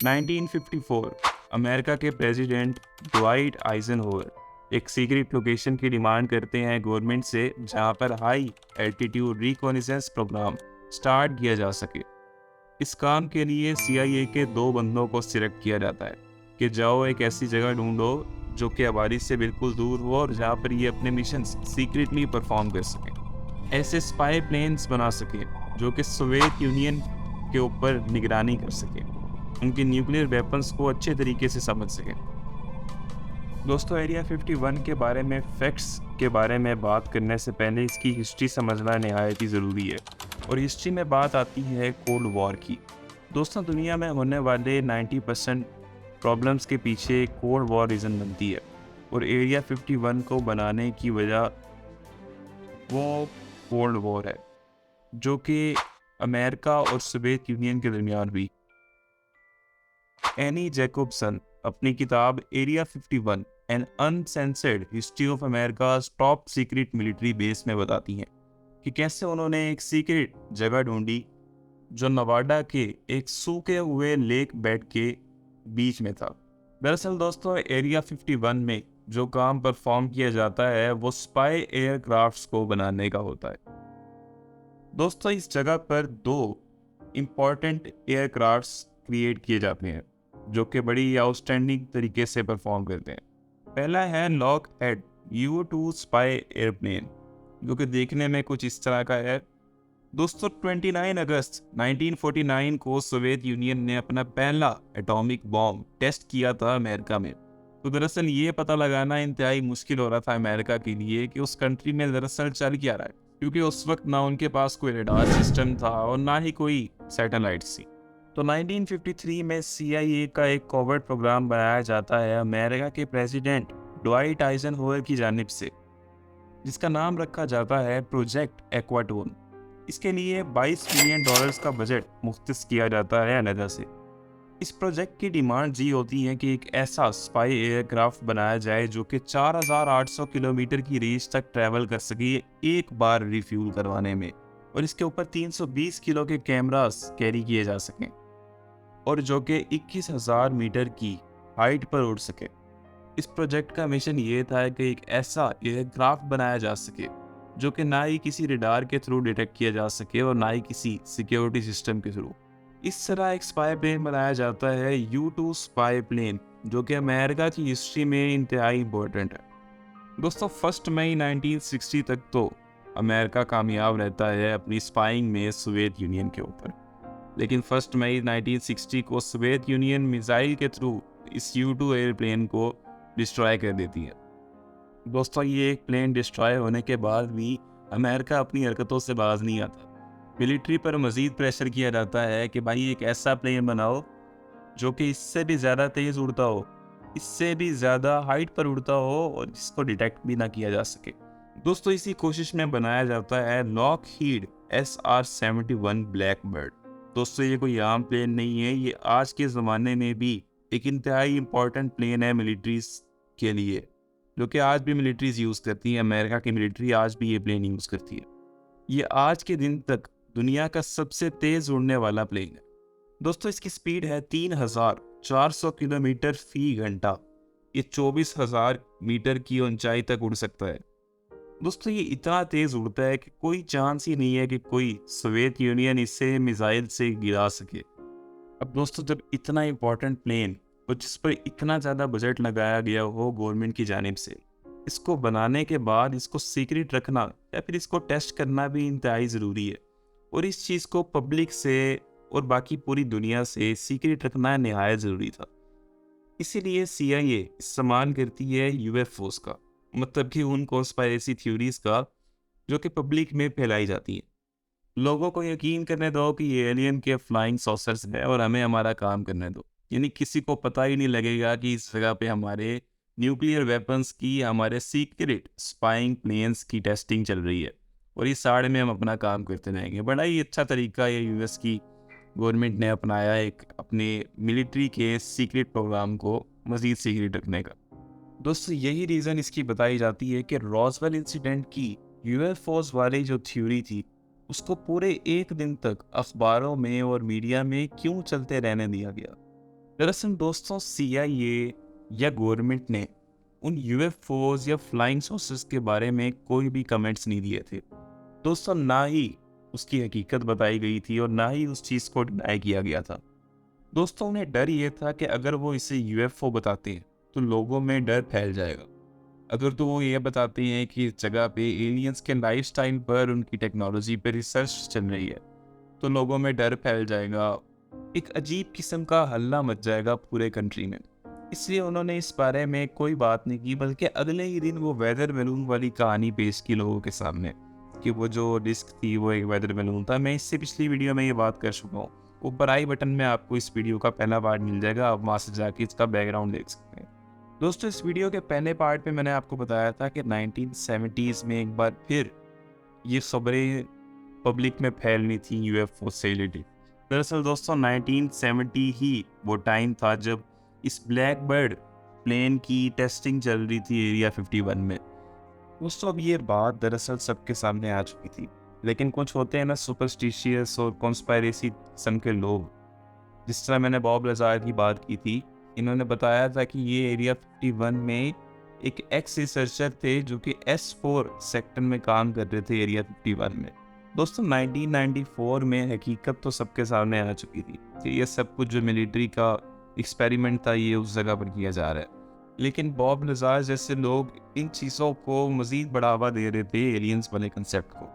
1954 America के president Dwight आइजनहोवर एक secret location की डिमांड करते हैं गवर्नमेंट से, जहां पर high altitude reconnaissance program start किया जा सके। इस काम के लिए CIA के 2 बंदों को सिलेक्ट किया जाता है कि जाओ एक ऐसी जगह ढूंढो जो कि आबादी से बिल्कुल दूर हो और जहाँ पर ये अपने मिशन सीक्रेटली परफॉर्म कर सकें। ऐसे स्पाई प्लेन्स बना सकें जो कि सोवियत यूनियन के ऊपर निगरानी कर सकें, उनके न्यूक्लियर वेपन्स को अच्छे तरीके से समझ सकें। दोस्तों, एरिया 51 के बारे में फैक्ट्स के बारे में बात करने से पहले इसकी हिस्ट्री समझना निहायत ही ज़रूरी है, और हिस्ट्री में बात आती है कोल्ड वॉर की। दोस्तों, दुनिया में होने वाले 90% प्रॉब्लम्स के पीछे कोल्ड वॉर रीज़न बनती है, और एरिया 51 को बनाने की वजह वो कोल्ड वॉर है, जो कि अमेरिका और सोवियत यूनियन के दरमियान हुई। एनी जैकोब्सन अपनी किताब area 51 an uncensored history of America's top secret military base में बताती हैं कि कैसे उन्होंने एक सीक्रेट जगह ढूंढी जो नवाडा के एक सूखे हुए लेक बेड के बीच में था। दरअसल दोस्तों, एरिया 51 में जो काम परफॉर्म किया जाता है वो स्पाई एयरक्राफ्ट्स को बनाने का होता है। दोस्तों, इस जगह पर 2 इम्पॉर्टेंट एयरक्राफ्ट्स क्रिएट किए जाते हैं जो कि बड़ी आउटस्टैंडिंग तरीके से परफॉर्म करते हैं। पहला है लॉकहेड U-2 स्पाई एयरप्लेन, जो कि देखने में कुछ इस तरह का है। दोस्तों, 29 अगस्त 1949 को सोवियत यूनियन ने अपना पहला एटॉमिक बॉम्ब टेस्ट किया था अमेरिका में। तो दरअसल ये पता लगाना इंतहाई मुश्किल हो रहा था अमेरिका के लिए कि उस कंट्री में दरअसल चल क्या रहा है, क्योंकि उस वक्त ना उनके पास कोई रडार सिस्टम था और ना ही कोई सैटेलाइट्स थी। तो 1953 में CIA का एक कोवर्ट प्रोग्राम बनाया जाता है अमेरिका के प्रेसिडेंट ड्वाइट आइजनहोवर की जानिब से, जिसका नाम रखा जाता है प्रोजेक्ट एक्वाटोन। इसके लिए $22 मिलियन का बजट मुख्तस किया जाता है अमेरिका से। इस प्रोजेक्ट की डिमांड ये होती है कि एक ऐसा स्पाई एयरक्राफ्ट बनाया जाए जो कि 4800 किलोमीटर की रेंज तक ट्रैवल कर सके एक बार रिफ्यूल करवाने में, और इसके ऊपर 320 किलो के कैमरास कैरी किए जा सकें, और जो कि 21,000 मीटर की हाइट पर उड़ सके। इस प्रोजेक्ट का मिशन ये था कि एक ऐसा एयरक्राफ्ट बनाया जा सके जो कि ना ही किसी रडार के थ्रू डिटेक्ट किया जा सके और ना ही किसी सिक्योरिटी सिस्टम के थ्रू। इस तरह एक स्पाई प्लेन बनाया जाता है U-2 स्पाई प्लेन, जो कि अमेरिका की हिस्ट्री में इंतहाई इम्पोर्टेंट है। दोस्तों, 1 मई 1960 तक तो अमेरिका कामयाब रहता है अपनी स्पाइंग में सोवियत यूनियन के ऊपर, लेकिन 1 मई 1960 को सोवियत यूनियन मिसाइल के थ्रू इस U-2 एयरप्लेन को डिस्ट्रॉय कर देती है। दोस्तों, ये एक प्लेन डिस्ट्रॉय होने के बाद भी अमेरिका अपनी हरकतों से बाज नहीं आता। मिलिट्री पर मज़ीद प्रेशर किया जाता है कि भाई एक ऐसा प्लेन बनाओ जो कि इससे भी ज़्यादा तेज़ उड़ता हो, इससे भी ज़्यादा हाइट पर उड़ता हो और जिसको डिटेक्ट भी ना किया जा सके। दोस्तों, इसी कोशिश में बनाया जाता है लॉकहीड SR-71 ब्लैकबर्ड। दोस्तों, ये कोई आम प्लेन नहीं है, ये आज के ज़माने में भी एक इंतहाई इम्पॉर्टेंट प्लेन है मिलिट्रीज के लिए, जो कि आज भी मिलिट्रीज यूज़ करती हैं। अमेरिका की मिलिट्री आज भी ये प्लेन यूज़ करती है। ये आज के दिन तक दुनिया का सबसे तेज़ उड़ने वाला प्लेन है। दोस्तों, इसकी स्पीड है 3,400 किलोमीटर फी घंटा। ये 24,000 मीटर की ऊंचाई तक उड़ सकता है। दोस्तों, ये इतना तेज़ उड़ता है कि कोई चांस ही नहीं है कि कोई सोवियत यूनियन इसे मिसाइल से गिरा सके। अब दोस्तों, जब इतना इम्पोर्टेंट प्लेन और जिस पर इतना ज़्यादा बजट लगाया गया हो गवर्नमेंट की जानिब से, इसको बनाने के बाद इसको सीक्रेट रखना या फिर इसको टेस्ट करना भी इंतहाई ज़रूरी है, और इस चीज़ को पब्लिक से और बाकी पूरी दुनिया से सीक्रेट रखना नहायत ज़रूरी था। इसीलिए CIA इस्तेमाल करती है UFOs का, मतलब कि उन कॉन्स्पायरेसी थ्योरीज का जो कि पब्लिक में फैलाई जाती हैं। लोगों को यकीन करने दो कि ये एलियन के फ्लाइंग सॉसर्स है और हमें हमारा काम करने दो। यानी किसी को पता ही नहीं लगेगा कि इस जगह पे हमारे न्यूक्लियर वेपन्स की, हमारे सीक्रेट स्पाइंग प्लेन्स की टेस्टिंग चल रही है, और इस साड़े में हम अपना काम करते रहेंगे। बड़ा ही अच्छा तरीका ये US की गवर्नमेंट ने अपनाया एक अपने मिलिट्री के सीक्रेट प्रोग्राम को मज़ीद सीक्रेट रखने का। दोस्तों, यही रीज़न इसकी बताई जाती है कि रॉसवेल इंसिडेंट की UFOs वाली जो थ्योरी थी उसको पूरे 1 दिन तक अखबारों में और मीडिया में क्यों चलते रहने दिया गया। दरअसल दोस्तों CIA या गवर्नमेंट ने उन UFOs या फ्लाइंग सॉसेस के बारे में कोई भी कमेंट्स नहीं दिए थे दोस्तों, ना ही उसकी हकीकत बताई गई थी और ना ही उस चीज़ को डिनाई किया गया था। दोस्तों उन्हें डर ये था कि अगर वो इसे UFO बताते हैं तो लोगों में डर फैल जाएगा। अगर तो वो ये बताते हैं कि इस जगह पे एलियंस के लाइफस्टाइल पर, उनकी टेक्नोलॉजी पर रिसर्च चल रही है, तो लोगों में डर फैल जाएगा, एक अजीब किस्म का हल्ला मच जाएगा पूरे कंट्री में। इसलिए उन्होंने इस बारे में कोई बात नहीं की, बल्कि अगले ही दिन वो वेदर बैलून वाली कहानी पेश की लोगों के सामने कि वो जो डिस्क थी वो एक वेदर बैलून था। मैं इससे पिछली वीडियो में ये बात कर चुका हूँ। ऊपर आई बटन में आपको इस वीडियो का पहला पार्ट मिल जाएगा, आप वहाँ से जाके इसका बैकग्राउंड देख सकते हैं। दोस्तों इस वीडियो के पहले पार्ट में मैंने आपको बताया था कि 1970s में एक बार फिर ये खबरें पब्लिक में फैलनी थी UFO से रिलेटेड। दरअसल दोस्तों 1970 ही वो टाइम था जब इस ब्लैक बर्ड प्लेन की टेस्टिंग चल रही थी एरिया 51 में। दोस्तों अब ये बात दरअसल सबके सामने आ चुकी थी, लेकिन कुछ होते हैं ना सुपरस्टिशियस और कॉन्स्पायरेसी किस्म के लोग। जिस तरह मैंने बॉब लज़ार की बात की थी, इन्होंने बताया था कि ये एरिया 51 में एक एक्स रिसर्चर थे जो कि S4 सेक्टर में काम कर रहे थे एरिया 51 में। दोस्तों 1994 में हकीकत तो सबके सामने आ चुकी थी कि ये सब कुछ जो मिलिट्री का एक्सपेरिमेंट था ये उस जगह पर किया जा रहा है, लेकिन बॉब लज़ार जैसे लोग इन चीज़ों को मज़ीद बढ़ावा दे रहे थे, एलियंस वाले कंसेप्ट को।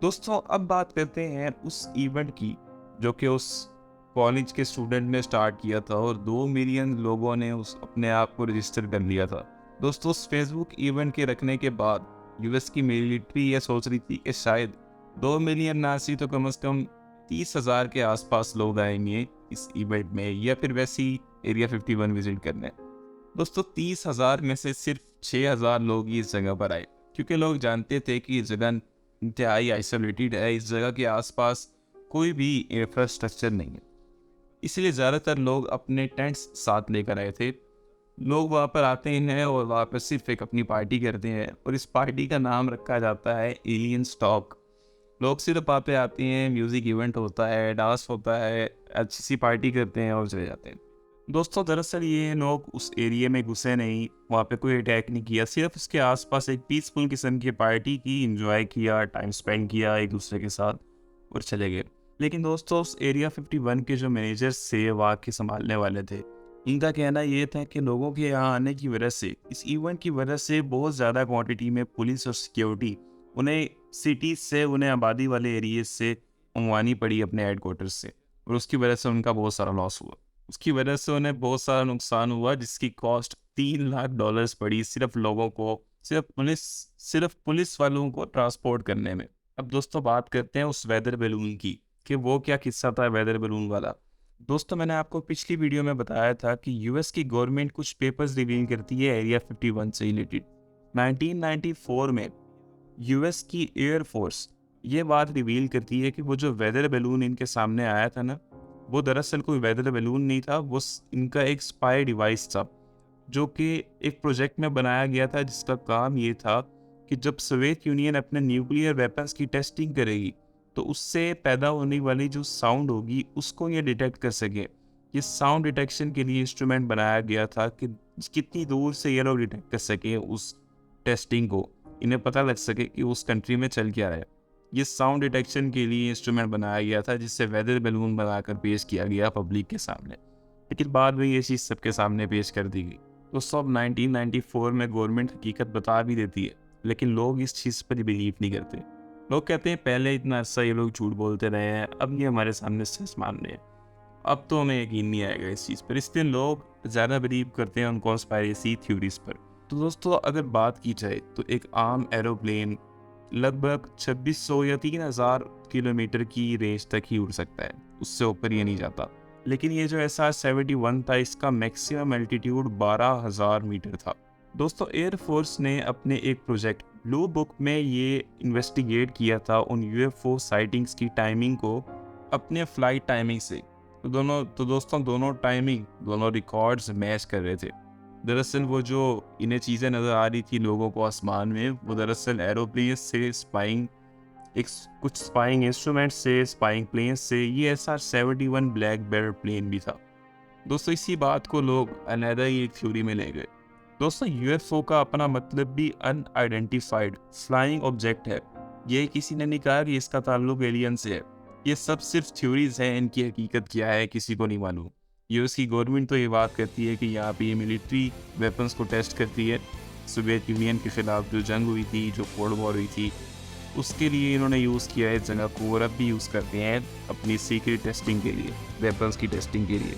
दोस्तों अब बात करते हैं उस इवेंट की जो कि उस कॉलेज के स्टूडेंट ने स्टार्ट किया था और 2 मिलियन लोगों ने उस अपने आप को रजिस्टर कर लिया था। दोस्तों उस फेसबुक इवेंट के रखने के बाद US की मिलिट्री ये सोच रही थी कि शायद 2 मिलियन ना सी तो कम से कम 30,000 के आसपास लोग आएंगे इस इवेंट में, या फिर वैसी एरिया 51 विजिट करने। दोस्तों 30,000 में से सिर्फ 6,000 लोग ही इस जगह पर आए, क्योंकि लोग जानते थे कि ये जगह इंतहाई आइसोलेटेड है, इस जगह के आसपास कोई भी इंफ्रास्ट्रक्चर नहीं है। इसलिए ज़्यादातर लोग अपने टेंट्स साथ लेकर आए थे। लोग वहाँ पर आते हैं और वहाँ पर सिर्फ एक अपनी पार्टी करते हैं और इस पार्टी का नाम रखा जाता है एलियंस टॉक। लोग सिर्फ वहाँ पे आते हैं, म्यूज़िक इवेंट होता है, डांस होता है, अच्छी सी पार्टी करते हैं और चले जाते हैं। दोस्तों दरअसल ये लोग उस एरिया में घुसे नहीं, वहाँ पे कोई अटैक नहीं किया, सिर्फ उसके आसपास एक पीसफुल किस्म की पार्टी की, एंजॉय किया, टाइम स्पेंड किया एक दूसरे के साथ और चले गए। लेकिन दोस्तों उस एरिया 51 के जो मैनेजर्स थे, वहाँ के संभालने वाले थे, इनका कहना ये था कि लोगों के यहाँ आने की वजह से, इस इवेंट की वजह से बहुत ज़्यादा क्वांटिटी में पुलिस और सिक्योरिटी उन्हें सिटीज़ से, उन्हें आबादी वाले एरिए से मंगवानी पड़ी अपने हेडक्वार्टर्स से, और उसकी वजह से उनका बहुत सारा लॉस हुआ। उसकी वजह से उन्हें बहुत सारा नुकसान हुआ, जिसकी कॉस्ट $3 लाख पड़ी सिर्फ लोगों को, सिर्फ पुलिस वालों को ट्रांसपोर्ट करने में। अब दोस्तों बात करते हैं उस वेदर बैलून की कि वो क्या किस्सा था वेदर बैलून वाला। दोस्तों मैंने आपको पिछली वीडियो में बताया था कि US की गवर्नमेंट कुछ पेपर्स रिवील करती है एरिया 51 से रिलेटेड। 1994 में US की एयर फोर्स ये बात रिवील करती है कि वो जो वेदर बैलून इनके सामने आया था ना, वो दरअसल कोई वेदर बैलून नहीं था, वो इनका एक स्पाई डिवाइस था जो कि एक प्रोजेक्ट में बनाया गया था, जिसका काम ये था कि जब सोवियत यूनियन अपने न्यूक्लियर वेपन्स की टेस्टिंग करेगी तो उससे पैदा होने वाली जो साउंड होगी उसको ये डिटेक्ट कर सके। ये साउंड डिटेक्शन के लिए इंस्ट्रूमेंट बनाया गया था कि कितनी दूर से ये लोग डिटेक्ट कर सके उस टेस्टिंग को, इन्हें पता लग सके कि उस कंट्री में चल क्या रहा है। ये साउंड डिटेक्शन के लिए इंस्ट्रूमेंट बनाया गया था, जिससे वेदर बैलून बनाकर पेश किया गया पब्लिक के सामने। लेकिन बाद में ये चीज़ सबके सामने पेश कर दी गई। तो सब 1994 में गवर्नमेंट हकीकत बता भी देती है, लेकिन लोग इस चीज़ पर बिलीव नहीं करते। लोग कहते हैं पहले इतना अर्सा ये लोग झूठ बोलते रहे हैं, अब ये हमारे सामने सच मान रहे हैं, अब तो हमें यकीन नहीं आएगा इस चीज़ पर। इसलिए लोग ज़्यादा बिलीव करते हैं उन कॉन्स्पायरेसी थ्योरीज पर। तो दोस्तों अगर बात की जाए तो एक आम एरोप्लेन लगभग 2600 या 3000 किलोमीटर की रेंज तक ही उड़ सकता है, उससे ऊपर ये नहीं जाता। लेकिन ये जो SR-71 था, इसका मैक्सिमम एल्टीट्यूड 12,000 मीटर था। दोस्तों एयर फोर्स ने अपने एक प्रोजेक्ट ब्लू बुक में ये इन्वेस्टिगेट किया था उन UFO साइटिंग्स की टाइमिंग को अपने फ्लाइट टाइमिंग से। तो दोस्तों दोनों रिकॉर्ड्स मैच कर रहे थे। दरअसल वो जो इन्हें चीज़ें नज़र आ रही थी लोगों को आसमान में, वो दरअसल एरोप्लेन से कुछ स्पाइंग इंस्ट्रूमेंट से, स्पाइंग प्लेन से, ये SR-71 ब्लैक बेयर प्लेन भी था। दोस्तों इसी बात को लोग अलहदा ही एक थ्योरी में ले गए। दोस्तों यूएफओ का अपना मतलब भी अनआइडेंटिफाइड फ्लाइंग ऑब्जेक्ट है। ये किसी ने नहीं कहा कि इसका ताल्लुक एलियन से है। ये सब सिर्फ थ्योरीज हैं, इनकी हकीकत क्या है किसी को नहीं मालूम। यूएस की गवर्नमेंट तो ये बात करती है कि यहाँ पे ये मिलिट्री वेपन्स को टेस्ट करती है। सोवियत यूनियन के खिलाफ जो जंग हुई थी, जो कोल्ड वॉर हुई थी, उसके लिए इन्होंने यूज़ किया है इस जगह को, और अब भी यूज़ करते हैं अपनी सीक्रेट टेस्टिंग के लिए, वेपन्स की टेस्टिंग के लिए।